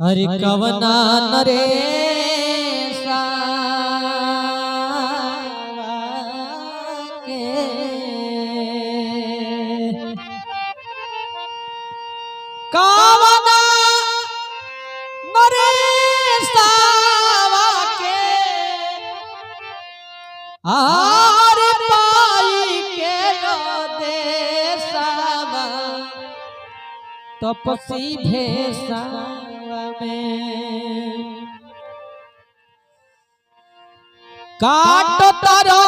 हरि कवना नरे आरे पाई के देशवा तपसी भेषवा में काट तारो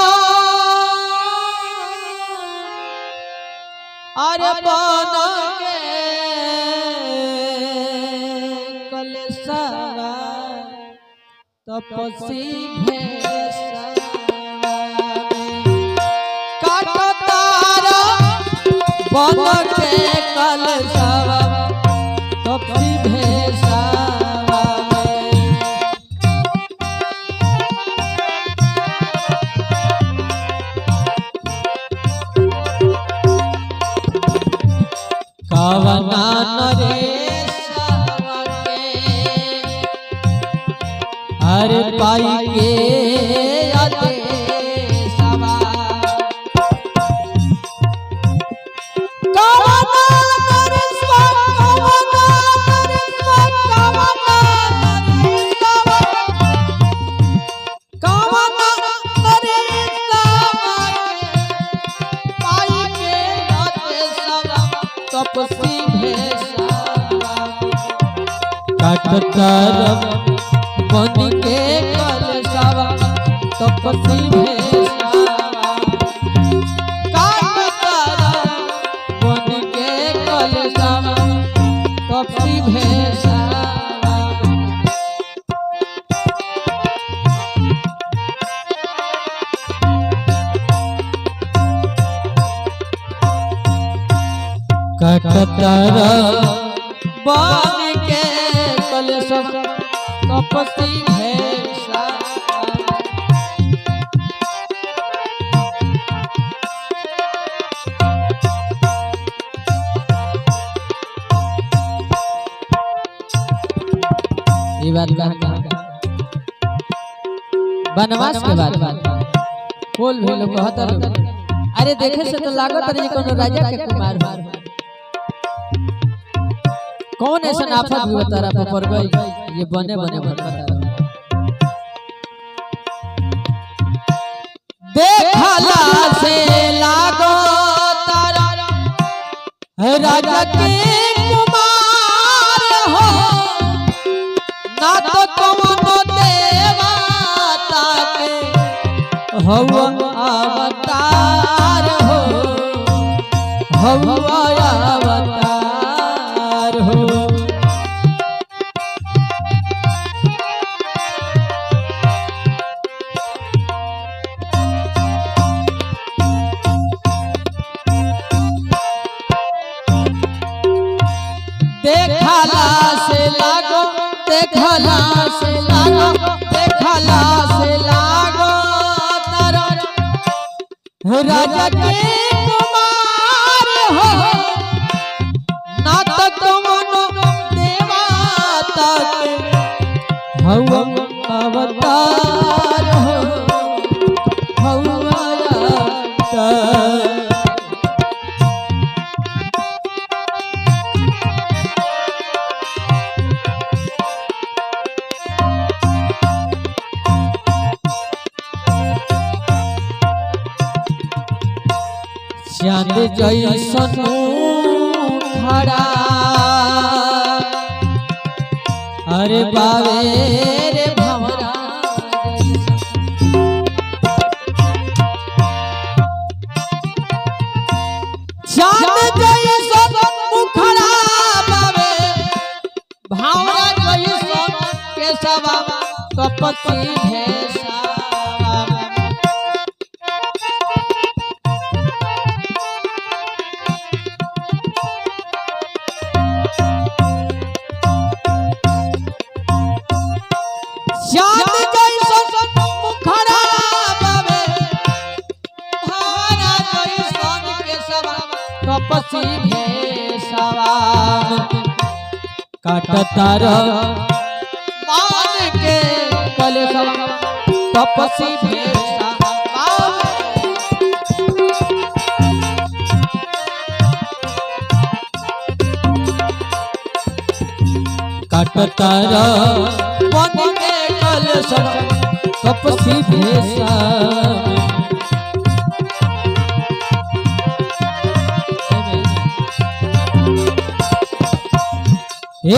अरे बन के कलशवा तपसी भेषवा बन के कलशवा तपसी भेषवा कवना नरेशवा के हर पाई के आदेशवा तपसी भेषवा काटतर बन के कलशवा तपसी भेषवा काटतर बन के कलशवा तपसी भेषवा काटतर बन के कलशवा तपसी भेषवा ये बात बनवास के बाद बोल भेलो कहता अरे देखे से तो लागत रही कोनो राजा के कुमार हो कौन ऐसा आफत भी बता रहा पर गई ये बने बने बता रहा देखला से लागो तारा राजा के कुमार हो ना तो कौनो देवता के हवा अवतार हो हवा अवतार हो देखला से लागो देखला से लागो देखला से लागो तारा राजा के कुमार हो ना तो कौनो देवता के हवा अवतार हो हवा अवतार चांद जैसन खड़ा अरे बावे रे भंवरा चांद जैसन खड़ा बावे भंवरा जैसन केशवा तपसी भेषवा तपसी भेषवा काटतार मान के कलेशवा तपसी भेषवा काटतार मान के कलेशवा तपसी भेषवा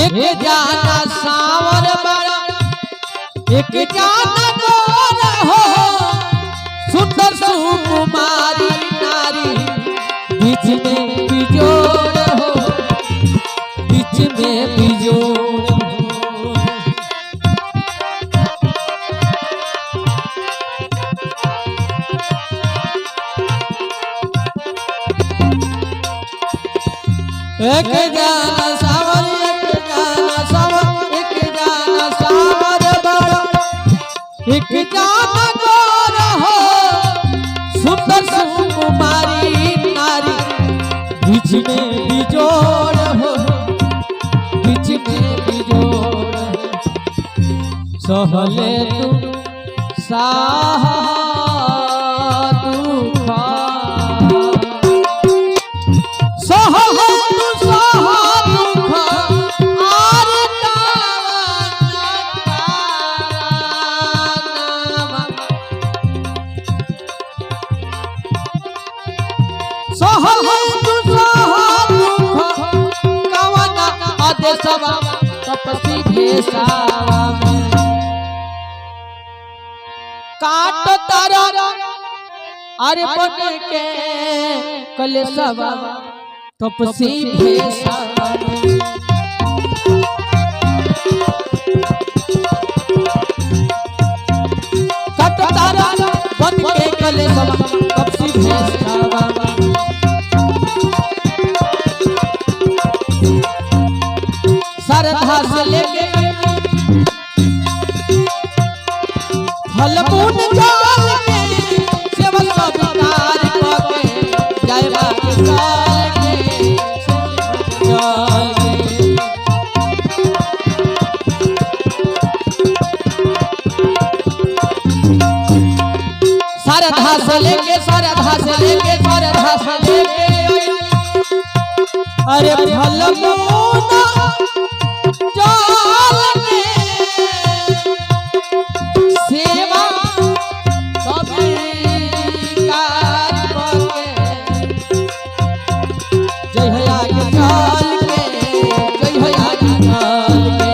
एक जाना सावर बड़ा एक जाना गोरा हो सुंदर सुकुमारी नारी बीच में बिजोड़ हो बीच में बिजोड़ हो एक जाना सावर एक जाना गोरा हो सुंदर सुकुमारी नारी बीच में बिजोड़ हो बीच में बिजोड़ सहले तू साहा दुख सहले तू साहा दुख तपसी भेषवा काट तारा अरे बन के कलेशवा तपसी भेषवा काट तारा बन के कलेशवा तपसी भेषवा श्रद्धा से लेके फल मूल जाल के सेवन विकार करके जय बाग काल के जाल के श्रद्धा से लेके अरे फल मूल सेवा जय हया के काल के जय हया के काल के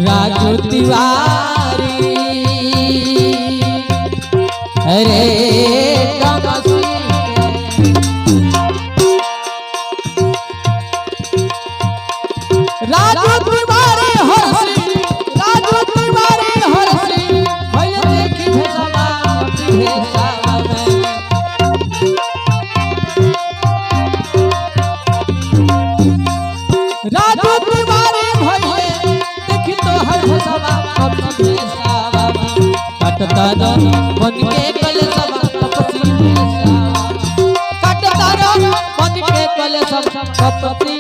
राजू तिवारी अरे राजू तिवारी हरसी राजू तिवारी हरसी भइल देखी भेषवा भेषवा में राजू तिवारी भइल देखी तो हर भेषवा भेषवा काटता बन के कलेशवा तपसी भेषवा काटता बन के कलेशवा तपसी